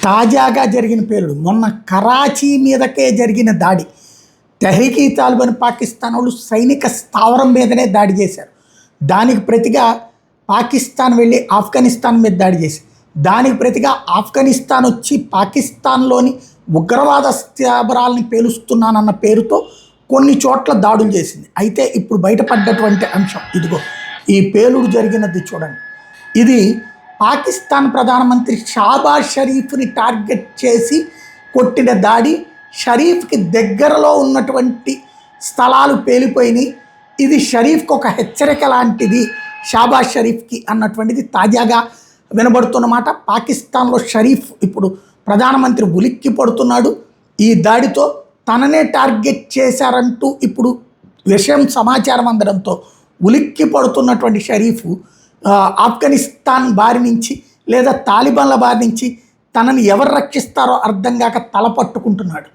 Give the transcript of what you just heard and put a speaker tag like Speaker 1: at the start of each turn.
Speaker 1: తాజాగా జరిగిన పేలుడు మొన్న కరాచీ మీదకే జరిగిన దాడి. తెహ్రీక్ ఈ తాలిబాన్ పాకిస్తాన్ వాళ్ళు సైనిక స్థావరం మీదనే దాడి చేశారు. దానికి ప్రతిగా పాకిస్తాన్ వెళ్ళి ఆఫ్ఘనిస్తాన్ మీద దాడి చేసి, దానికి ప్రతిగా ఆఫ్ఘనిస్తాన్ వచ్చి పాకిస్తాన్లోని ఉగ్రవాద స్థావరాలని పేలుస్తున్నానన్న పేరుతో కొన్ని చోట్ల దాడులు చేసింది. అయితే ఇప్పుడు బయటపడ్డటువంటి అంశం ఇదిగో, ఈ పేలుడు జరిగినది చూడండి. ఇది పాకిస్తాన్ ప్రధానమంత్రి షాబాజ్ షరీఫ్ని టార్గెట్ చేసి కొట్టిన దాడి. షరీఫ్కి దగ్గరలో ఉన్నటువంటి స్థలాలు పేలిపోయినాయి. ఇది షరీఫ్కి ఒక హెచ్చరిక లాంటిది, షాబాజ్ షరీఫ్కి అన్నటువంటిది తాజాగా వినబడుతున్నమాట. పాకిస్తాన్లో షరీఫ్ ఇప్పుడు ప్రధానమంత్రి ఉలిక్కి పడుతున్నాడు. ఈ దాడితో తననే టార్గెట్ చేశారంటూ ఇప్పుడు విషయం సమాచారం అందడంతో ఉలిక్కి పడుతున్నటువంటి షరీఫ్ ఆఫ్ఘనిస్తాన్ బారి నుంచి లేదా తాలిబాన్ల బారి నుంచి తనని ఎవరు రక్షిస్తారో అర్థం కాక తల పట్టుకుంటున్నాడు.